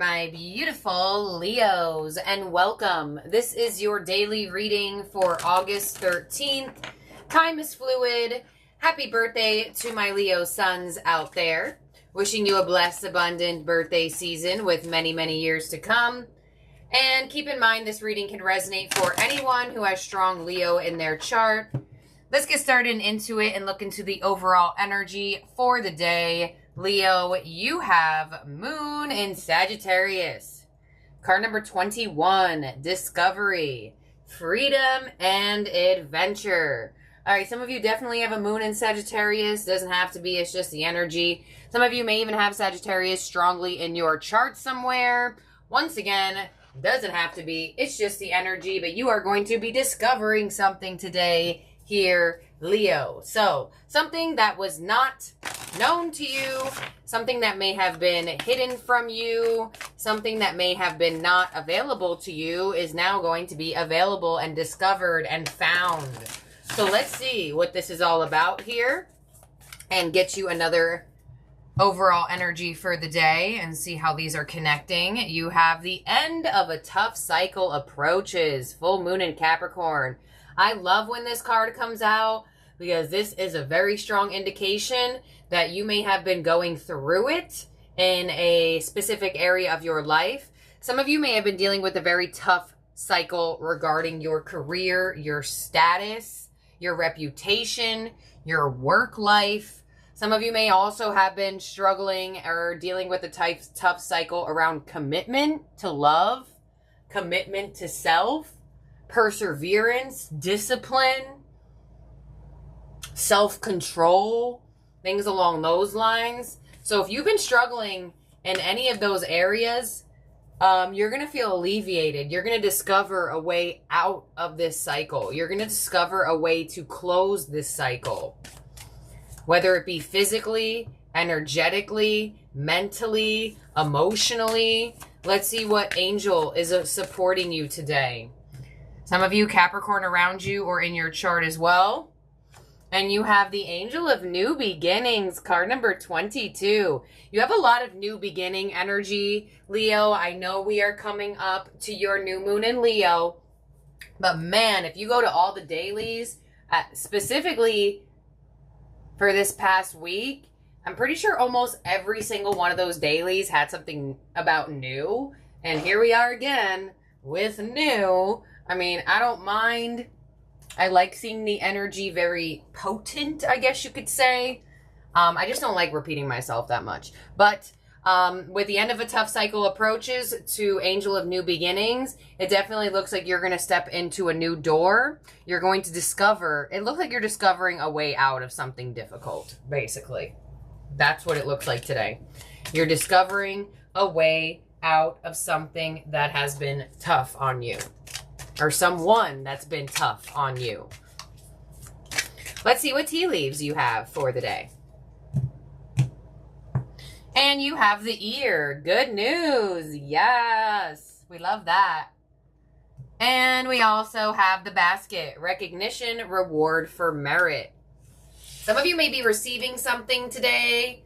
My beautiful Leos, and welcome. This is your daily reading for August 13th. Time is fluid. Happy birthday to my Leo sons out there. Wishing you a blessed, abundant birthday season with many, many years to come. And keep in mind, this reading can resonate for anyone who has strong Leo in their chart. Let's get started into it and look into the overall energy for the day. Leo, you have Moon in Sagittarius. Card number 21, Discovery, Freedom, and Adventure. All right, some of you definitely have a Moon in Sagittarius. Doesn't have to be, it's just the energy. Some of you may even have Sagittarius strongly in your chart somewhere. Once again, doesn't have to be, it's just the energy, but you are going to be discovering something today here, Leo. So, something that was not known to you, something that may have been hidden from you, something that may have been not available to you is now going to be available and discovered and found. So let's see what this is all about here and get you another overall energy for the day and see how these are connecting. You have the end of a tough cycle approaches, full moon in Capricorn. I love when this card comes out because this is a very strong indication that you may have been going through it in a specific area of your life. Some of you may have been dealing with a very tough cycle regarding your career, your status, your reputation, your work life. Some of you may also have been struggling or dealing with a tough cycle around commitment to love, commitment to self, perseverance, discipline, self-control, things along those lines. So if you've been struggling in any of those areas, you're going to feel alleviated. You're going to discover a way out of this cycle. You're going to discover a way to close this cycle, whether it be physically, energetically, mentally, emotionally. Let's see what angel is supporting you today. Some of you, Capricorn around you or in your chart as well. And you have the Angel of New Beginnings, card number 22. You have a lot of new beginning energy, Leo. I know we are coming up to your new moon in Leo. But man, if you go to all the dailies, specifically for this past week, I'm pretty sure almost every single one of those dailies had something about new. And here we are again with new. I mean, I don't mind. I like seeing the energy very potent, I guess you could say. I just don't like repeating myself that much. But with the end of a tough cycle approaches to Angel of New Beginnings, it definitely looks like you're going to step into a new door. You're going to discover, it looks like you're discovering a way out of something difficult, basically. That's what it looks like today. You're discovering a way out of something that has been tough on you. Or someone that's been tough on you. Let's see what tea leaves you have for the day. And you have the ear. Good news. Yes. We love that. And we also have the basket. Recognition, reward for merit. Some of you may be receiving something today.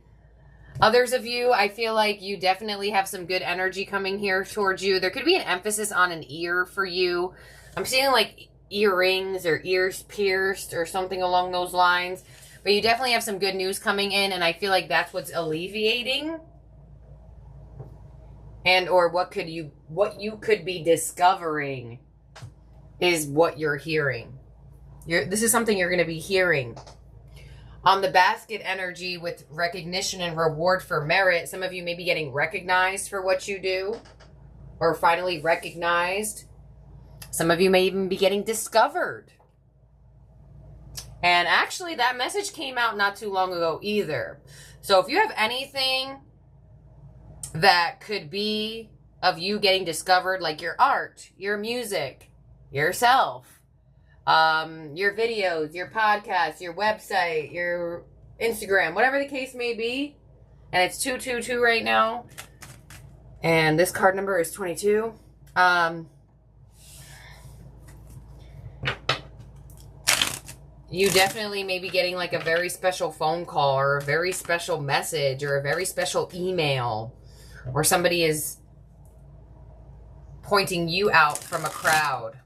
Others of you, I feel like you definitely have some good energy coming here towards you. There could be an emphasis on an ear for you. I'm seeing like earrings or ears pierced or something along those lines. But you definitely have some good news coming in, and I feel like that's what's alleviating. And or what you could be discovering is what you're hearing. This is something you're going to be hearing. On the basket energy with recognition and reward for merit, some of you may be getting recognized for what you do or finally recognized. Some of you may even be getting discovered. And actually, that message came out not too long ago either. So if you have anything that could be of you getting discovered, like your art, your music, yourself, your videos, your podcast, your website, your Instagram, whatever the case may be. And it's 222 right now. And this card number is 22. You definitely may be getting like a very special phone call or a very special message or a very special email, or somebody is pointing you out from a crowd.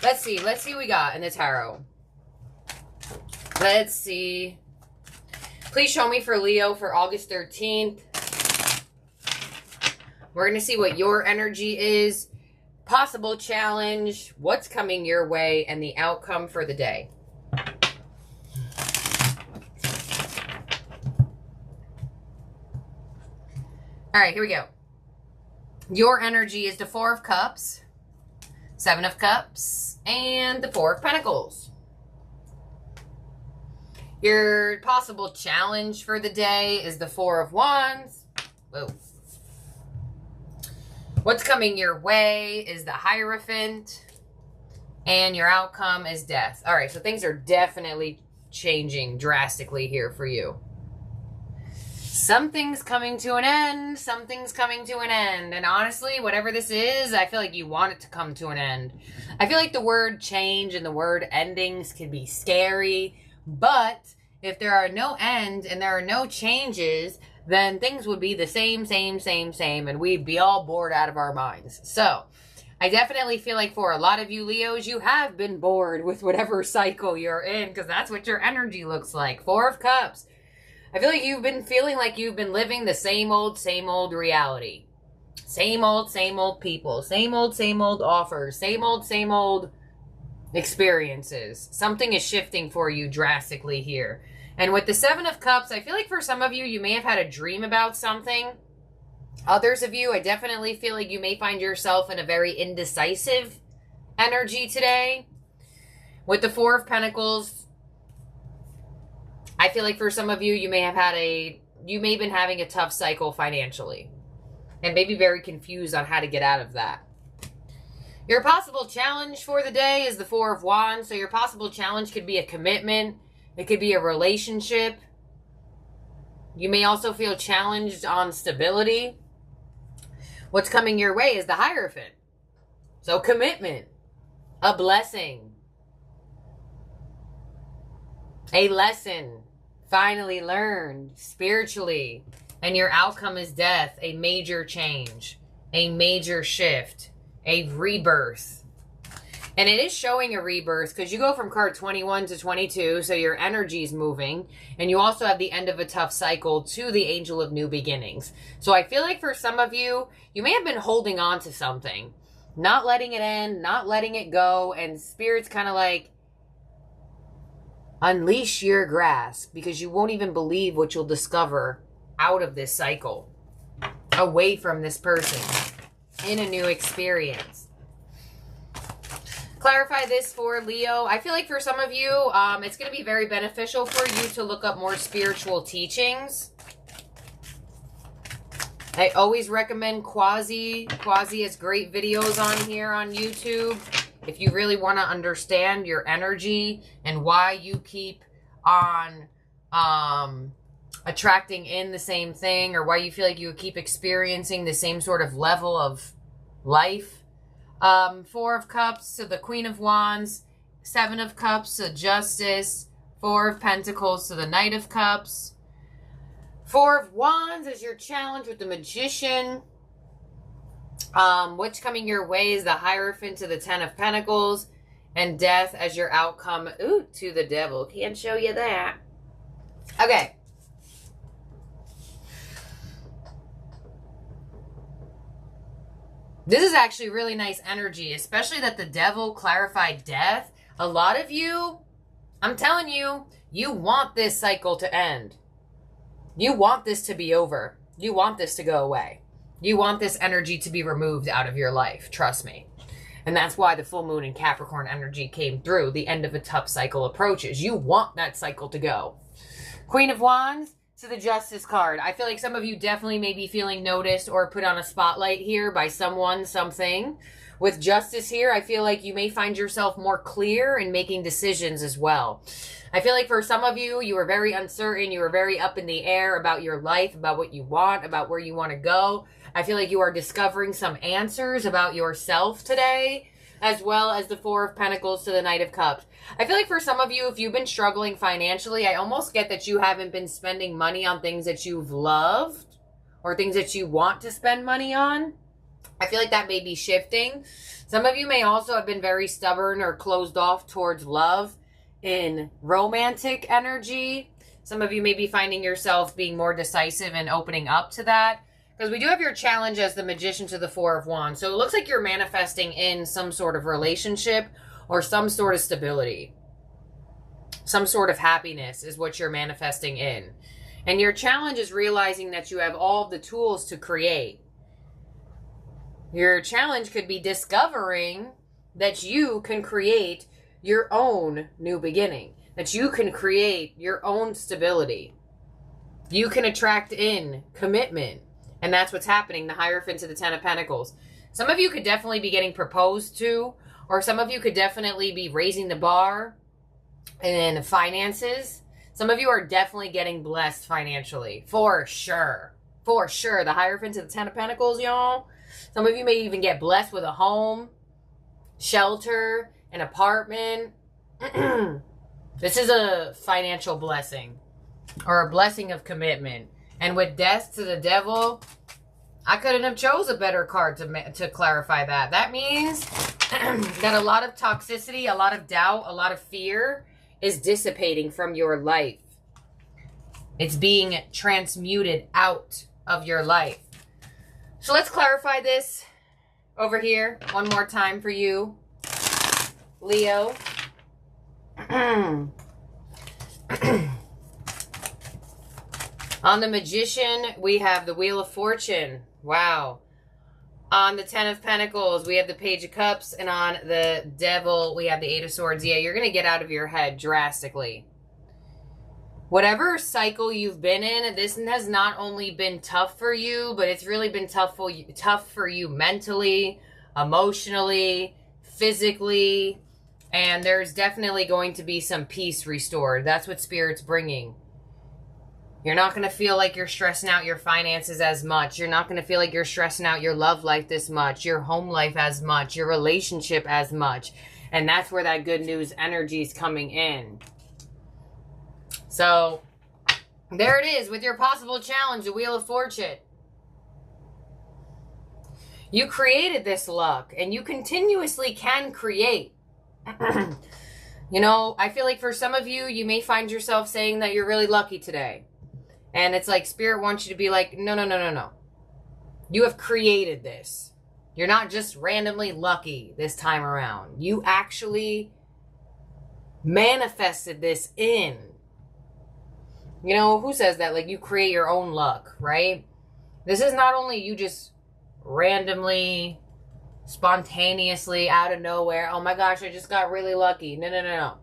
Let's see what we got in the tarot. Let's see. Please show me for Leo for August 13th. We're going to see what your energy is, possible challenge, what's coming your way, and the outcome for the day. All right, here we go. Your energy is the Four of Cups, Seven of Cups, and the Four of Pentacles. Your possible challenge for the day is the Four of Wands. Whoa. What's coming your way is the Hierophant. And your outcome is death. All right, so things are definitely changing drastically here for you. Something's coming to an end. Something's coming to an end. And honestly, whatever this is, I feel like you want it to come to an end. I feel like the word change and the word endings can be scary. But if there are no ends and there are no changes, then things would be the same. And we'd be all bored out of our minds. So I definitely feel like for a lot of you Leos, you have been bored with whatever cycle you're in, because that's what your energy looks like. Four of Cups. I feel like you've been feeling like you've been living the same old reality. Same old people. Same old offers. Same old experiences. Something is shifting for you drastically here. And with the Seven of Cups, I feel like for some of you, you may have had a dream about something. Others of you, I definitely feel like you may find yourself in a very indecisive energy today. With the Four of Pentacles, I feel like for some of you, you may have been having a tough cycle financially. And maybe very confused on how to get out of that. Your possible challenge for the day is the Four of Wands. So your possible challenge could be a commitment. It could be a relationship. You may also feel challenged on stability. What's coming your way is the Hierophant. So commitment, a blessing, a lesson finally learned spiritually, and your outcome is death, a major change, a major shift, a rebirth. And it is showing a rebirth because you go from card 21 to 22, so your energy is moving. And you also have the end of a tough cycle to the Angel of New Beginnings. So I feel like for some of you, you may have been holding on to something. Not letting it end, not letting it go. And Spirit's kind of like, unleash your grasp, because you won't even believe what you'll discover out of this cycle. Away from this person. In a new experience. Clarify this for Leo. I feel like for some of you, it's going to be very beneficial for you to look up more spiritual teachings. I always recommend Quasi. Quasi has great videos on here on YouTube. If you really want to understand your energy and why you keep on attracting in the same thing, or why you feel like you keep experiencing the same sort of level of life. Four of Cups to the Queen of Wands, Seven of Cups to Justice, Four of Pentacles to the Knight of Cups. Four of Wands is your challenge with the Magician. What's coming your way is the Hierophant to the Ten of Pentacles, and death as your outcome. Ooh, to the Devil. Can't show you that. Okay. This is actually really nice energy, especially that the Devil clarified death. A lot of you, I'm telling you, you want this cycle to end. You want this to be over. You want this to go away. You want this energy to be removed out of your life. Trust me. And that's why the full moon in Capricorn energy came through. The end of a tough cycle approaches. You want that cycle to go. Queen of Wands to the Justice card. I feel like some of you definitely may be feeling noticed or put on a spotlight here by someone, something. With Justice here, I feel like you may find yourself more clear in making decisions as well. I feel like for some of you, you were very uncertain. You were very up in the air about your life, about what you want, about where you want to go. I feel like you are discovering some answers about yourself today, as well as the Four of Pentacles to the Knight of Cups. I feel like for some of you, if you've been struggling financially, I almost get that you haven't been spending money on things that you've loved or things that you want to spend money on. I feel like that may be shifting. Some of you may also have been very stubborn or closed off towards love in romantic energy. Some of you may be finding yourself being more decisive and opening up to that. Because we do have your challenge as the Magician to the Four of Wands. So it looks like you're manifesting in some sort of relationship or some sort of stability. Some sort of happiness is what you're manifesting in. And your challenge is realizing that you have all of the tools to create. Your challenge could be discovering that you can create your own new beginning. That you can create your own stability. You can attract in commitment. And that's what's happening. The Hierophant to the Ten of Pentacles. Some of you could definitely be getting proposed to. Or some of you could definitely be raising the bar in finances. Some of you are definitely getting blessed financially. For sure. For sure. The Hierophant to the Ten of Pentacles, y'all. Some of you may even get blessed with a home, shelter, an apartment. This is a financial blessing. Or a blessing of commitment. And with Death to the Devil, I couldn't have chose a better card to clarify that. That means that a lot of toxicity, a lot of doubt, a lot of fear is dissipating from your life. It's being transmuted out of your life. So let's clarify this over here one more time for you, Leo. On the Magician, we have the Wheel of Fortune. Wow. On the Ten of Pentacles, we have the Page of Cups. And on the Devil, we have the Eight of Swords. Yeah, you're going to get out of your head drastically. Whatever cycle you've been in, this has not only been tough for you, but it's really been tough for you mentally, emotionally, physically. And there's definitely going to be some peace restored. That's what Spirit's bringing. You're not going to feel like you're stressing out your finances as much. You're not going to feel like you're stressing out your love life this much, your home life as much, your relationship as much. And that's where that good news energy is coming in. So, there it is with your possible challenge, the Wheel of Fortune. You created this luck, and you continuously can create. You know, I feel like for some of you, you may find yourself saying that you're really lucky today. And it's like Spirit wants you to be like, no, no, no, no, no. You have created this. You're not just randomly lucky this time around. You actually manifested this in. You know, who says that? Like, you create your own luck, right? This is not only you just randomly, spontaneously, out of nowhere. Oh my gosh, I just got really lucky. No, no, no, no.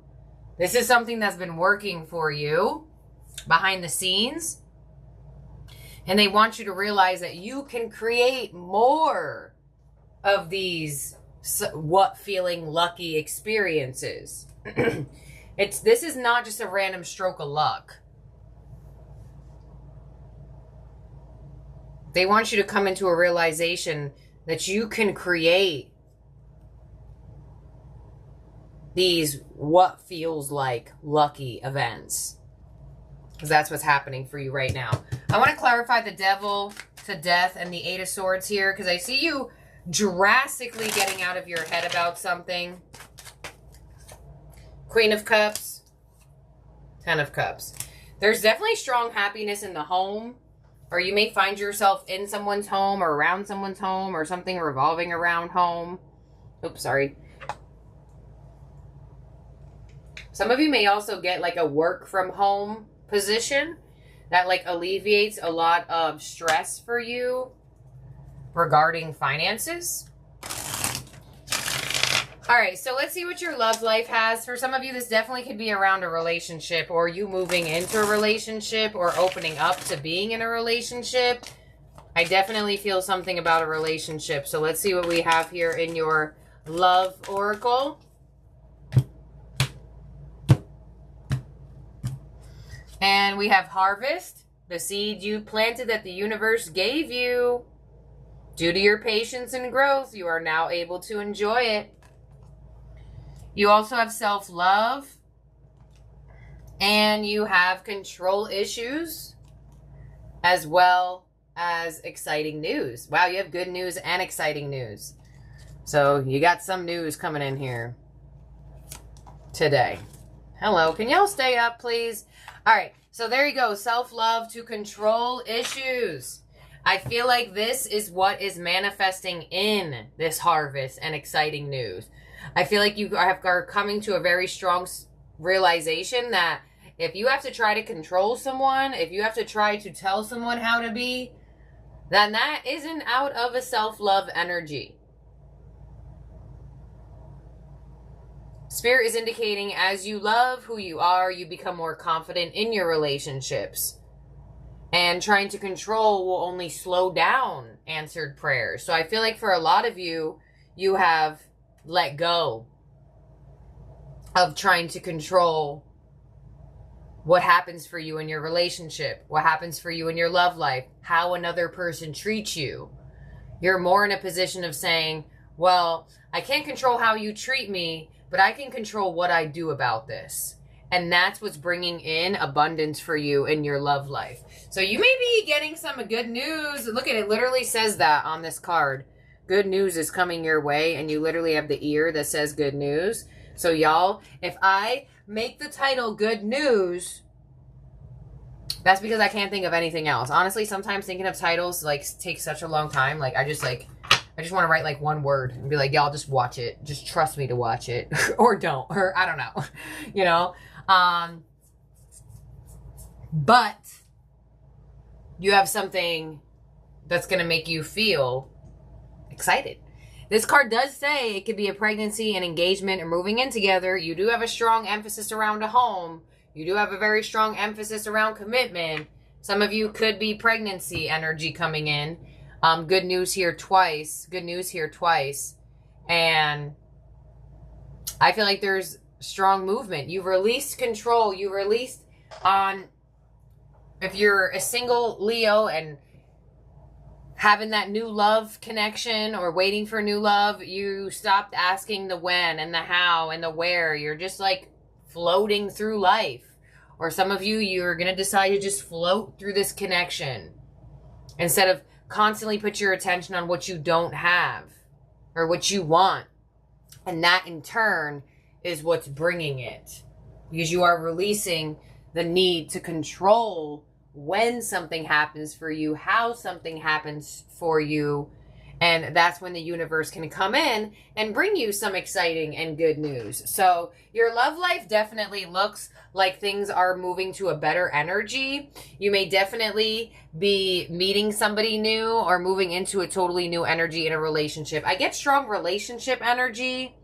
This is something that's been working for you behind the scenes. And they want you to realize that you can create more of these feeling lucky experiences. This is not just a random stroke of luck. They want you to come into a realization that you can create these what feels like lucky events. Because that's what's happening for you right now. I want to clarify the Devil to Death and the Eight of Swords here. Because I see you drastically getting out of your head about something. Queen of Cups. Ten of Cups. There's definitely strong happiness in the home. Or you may find yourself in someone's home or around someone's home or something revolving around home. Oops, sorry. Some of you may also get like a work from home position that like alleviates a lot of stress for you regarding finances. All right, so let's see what your love life has. For some of you, this definitely could be around a relationship or you moving into a relationship or opening up to being in a relationship. I definitely feel something about a relationship. So let's see what we have here in your love oracle. And we have harvest, the seed you planted that the universe gave you. Due to your patience and growth, you are now able to enjoy it. You also have self-love. And you have control issues as well as exciting news. Wow, you have good news and exciting news. So you got some news coming in here today. Hello, can y'all stay up, please? All right, so there you go. Self-love to control issues. I feel like this is what is manifesting in this harvest and exciting news. I feel like you are coming to a very strong realization that if you have to try to control someone, if you have to try to tell someone how to be, then that isn't out of a self-love energy. Spirit is indicating as you love who you are, you become more confident in your relationships. And trying to control will only slow down answered prayers. So I feel like for a lot of you, you have let go of trying to control what happens for you in your relationship, what happens for you in your love life, how another person treats you. You're more in a position of saying, well, I can't control how you treat me, but I can control what I do about this. And that's what's bringing in abundance for you in your love life. So you may be getting some good news. Look at it, literally says that on this card. Good news is coming your way, and you literally have the ear that says good news. So y'all, if I make the title good news, that's because I can't think of anything else. Honestly, sometimes thinking of titles like takes such a long time. Like I just want to write like one word and be like, y'all just watch it. Just trust me to watch it. Or don't. Or I don't know. You know? But you have something that's going to make you feel excited. This card does say it could be a pregnancy, an engagement, or moving in together. You do have a strong emphasis around a home. You do have a very strong emphasis around commitment. Some of you could be pregnancy energy coming in. Good news here twice. Good news here twice. And I feel like there's strong movement. You released control. You released on, if you're a single Leo and having that new love connection or waiting for new love, you stopped asking the when and the how and the where. You're just like floating through life. Or some of you, you're going to decide to just float through this connection instead of constantly put your attention on what you don't have or what you want. And that in turn is what's bringing it, because you are releasing the need to control when something happens for you, how something happens for you. And that's when the universe can come in and bring you some exciting and good news. So your love life definitely looks like things are moving to a better energy. You may definitely be meeting somebody new or moving into a totally new energy in a relationship. I get strong relationship energy.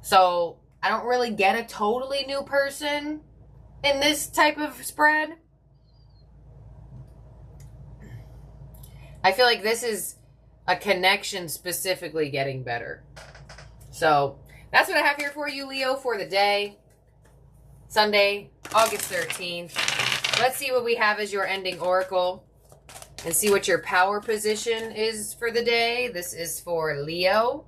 So I don't really get a totally new person in this type of spread. I feel like this is a connection specifically getting better. So that's what I have here for you, Leo, for the day. Sunday, August 13th. Let's see what we have as your ending oracle and see what your power position is for the day. This is for Leo.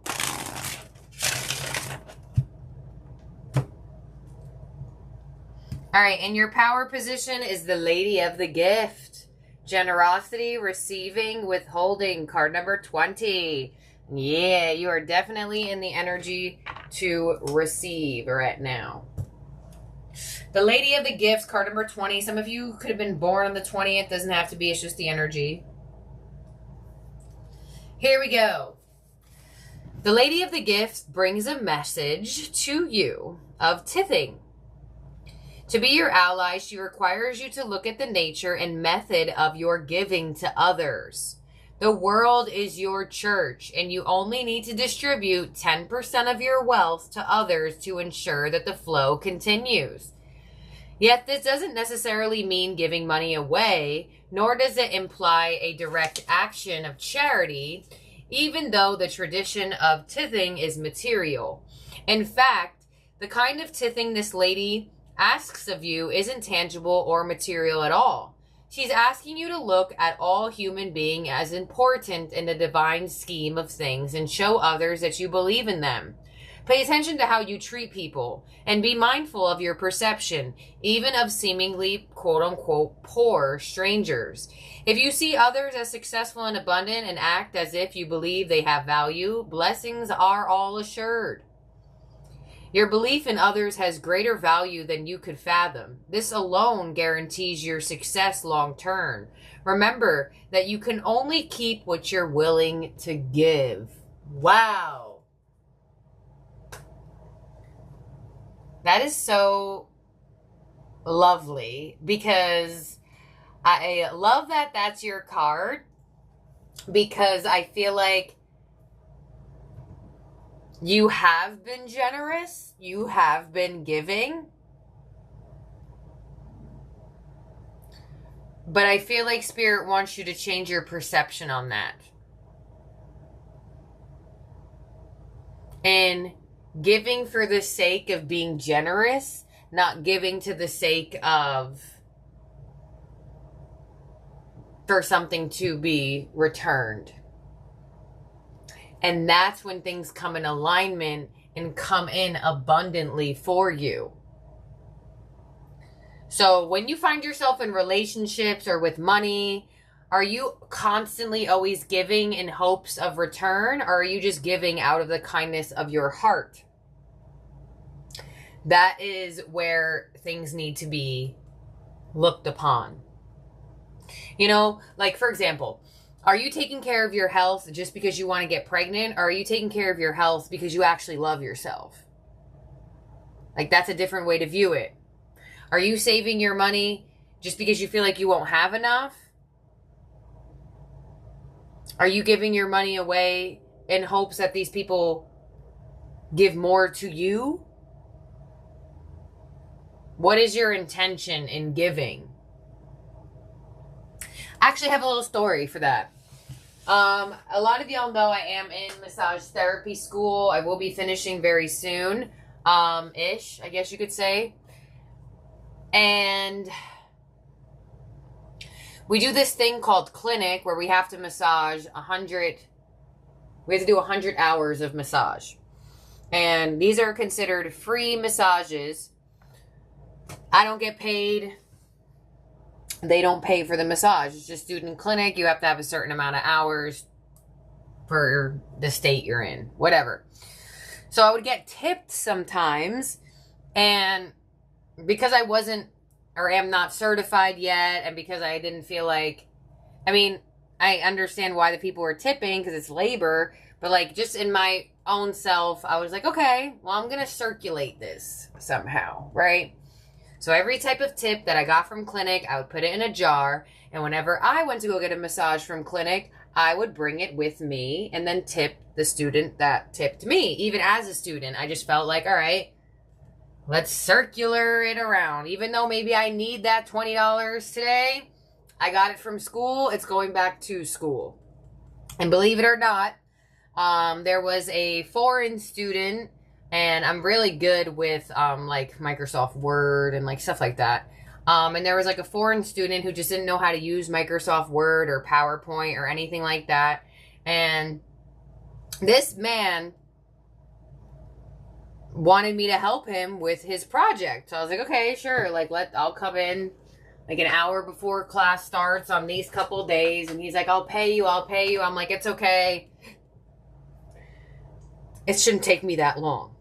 All right, and your power position is the Lady of the Gift. Generosity, receiving, withholding. Card number 20. Yeah, you are definitely in the energy to receive right now. The Lady of the Gifts, card number 20. Some of you could have been born on the 20th. Doesn't have to be. It's just the energy. Here we go. The Lady of the Gifts brings a message to you of tithing. To be your ally, she requires you to look at the nature and method of your giving to others. The world is your church, and you only need to distribute 10% of your wealth to others to ensure that the flow continues. Yet this doesn't necessarily mean giving money away, nor does it imply a direct action of charity, even though the tradition of tithing is material. In fact, the kind of tithing this lady asks of you isn't tangible or material at all. She's asking you to look at all human being as important in the divine scheme of things and show others that you believe in them. Pay attention to how you treat people and be mindful of your perception, even of seemingly quote-unquote poor strangers. If you see others as successful and abundant and act as if you believe they have value, blessings are all assured. Your belief in others has greater value than you could fathom. This alone guarantees your success long term. Remember that you can only keep what you're willing to give. Wow. That is so lovely, because I love that that's your card, because I feel like you have been generous, you have been giving, but I feel like Spirit wants you to change your perception on that. And giving for the sake of being generous, not giving to the sake of for something to be returned. And that's when things come in alignment and come in abundantly for you. So when you find yourself in relationships or with money, are you constantly always giving in hopes of return, or are you just giving out of the kindness of your heart? That is where things need to be looked upon. You know, like for example, are you taking care of your health just because you want to get pregnant? Or are you taking care of your health because you actually love yourself? Like, that's a different way to view it. Are you saving your money just because you feel like you won't have enough? Are you giving your money away in hopes that these people give more to you? What is your intention in giving? I actually have a little story for that. A lot of y'all know I am in massage therapy school. I will be finishing very soon, ish, I guess you could say. And we do this thing called clinic where we have to massage 100, we have to do 100 hours of massage. And these are considered free massages. I don't get paid. They don't pay for the massage. It's just student clinic. You have to have a certain amount of hours for the state you're in. Whatever. So I would get tipped sometimes. And because I wasn't or am not certified yet, and because I didn't feel like, I mean, I understand why the people were tipping because it's labor. But like just in my own self, I was like, okay, well, I'm going to circulate this somehow, right? So every type of tip that I got from clinic, I would put it in a jar. And whenever I went to go get a massage from clinic, I would bring it with me and then tip the student that tipped me. Even as a student, I just felt like, all right, let's circular it around. Even though maybe I need that $20 today, I got it from school. It's going back to school. And believe it or not, there was a foreign student, and I'm really good with, like, Microsoft Word and, like, stuff like that. And there was, like, a foreign student who just didn't know how to use Microsoft Word or PowerPoint or anything like that. And this man wanted me to help him with his project. So I was like, okay, sure. Like, I'll come in, like, an hour before class starts on these couple days. And he's like, I'll pay you. I'm like, it's okay. It shouldn't take me that long.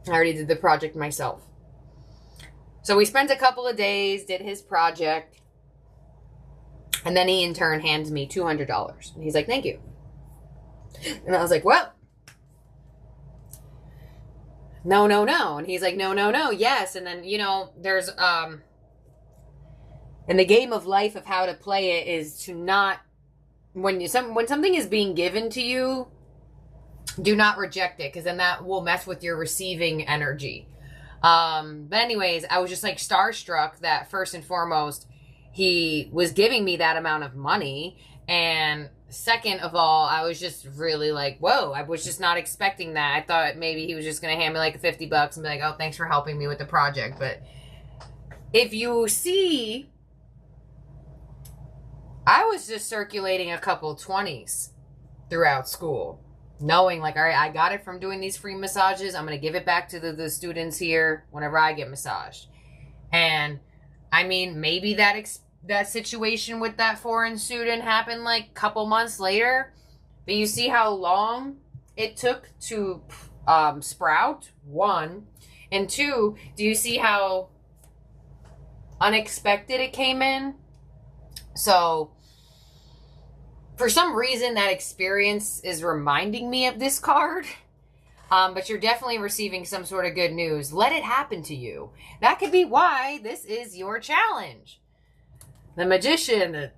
I already did the project myself. So we spent a couple of days, did his project, and then he in turn hands me $200. And he's like, thank you. And I was like, well, no. And he's like, no, yes. And then, you know, there's, in the game of life of how to play it is to not, when something is being given to you, do not reject it, because then that will mess with your receiving energy. But anyways, I was just like starstruck that first and foremost, he was giving me that amount of money. And second of all, I was just really like, whoa, I was just not expecting that. I thought maybe he was just going to hand me like $50 and be like, oh, thanks for helping me with the project. But if you see, I was just circulating a couple 20s throughout school. knowing like, all right, I got it from doing these free massages. I'm going to give it back to the students here whenever I get massaged. And I mean, maybe that situation with that foreign student happened like a couple months later, but you see how long it took to sprout, one, and two, do you see how unexpected it came in? So for some reason, that experience is reminding me of this card. But you're definitely receiving some sort of good news. Let it happen to you. That could be why this is your challenge. The Magician, the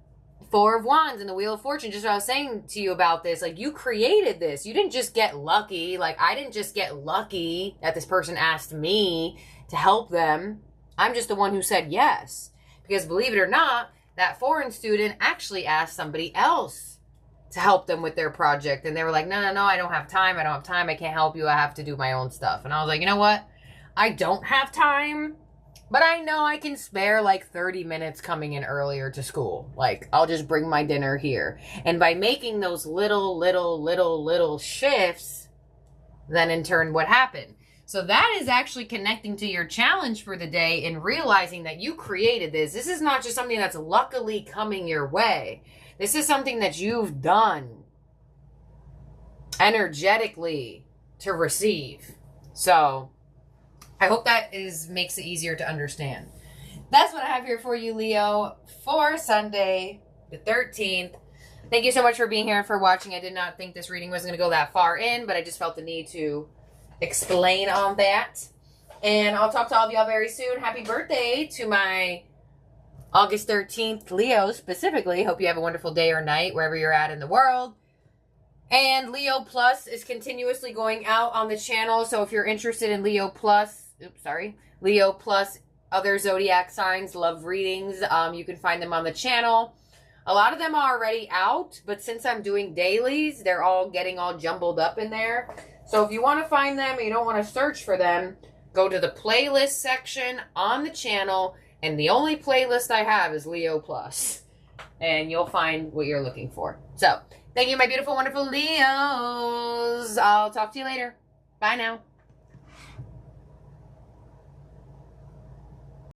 Four of Wands, and the Wheel of Fortune. Just what I was saying to you about this. Like, you created this. You didn't just get lucky. Like, I didn't just get lucky that this person asked me to help them. I'm just the one who said yes. Because believe it or not, that foreign student actually asked somebody else to help them with their project. And they were like, no, I don't have time. I can't help you. I have to do my own stuff. And I was like, you know what? I don't have time, but I know I can spare like 30 minutes coming in earlier to school. Like, I'll just bring my dinner here. And by making those little shifts, then in turn, what happened? So that is actually connecting to your challenge for the day and realizing that you created this. This is not just something that's luckily coming your way. This is something that you've done energetically to receive. So I hope that makes it easier to understand. That's what I have here for you, Leo, for Sunday, the 13th. Thank you so much for being here and for watching. I did not think this reading was going to go that far in, but I just felt the need to explain on that. And I'll talk to all of y'all very soon. Happy birthday to my August 13th Leo specifically. Hope you have a wonderful day or night wherever you're at in the world. And Leo Plus is continuously going out on the channel. So if you're interested in Leo Plus, other zodiac signs, love readings, you can find them on the channel. A lot of them are already out, but since I'm doing dailies, they're all getting all jumbled up in there. So if you want to find them and you don't want to search for them, go to the playlist section on the channel, and the only playlist I have is Leo Plus, and you'll find what you're looking for. So thank you, my beautiful, wonderful Leos. I'll talk to you later. Bye now.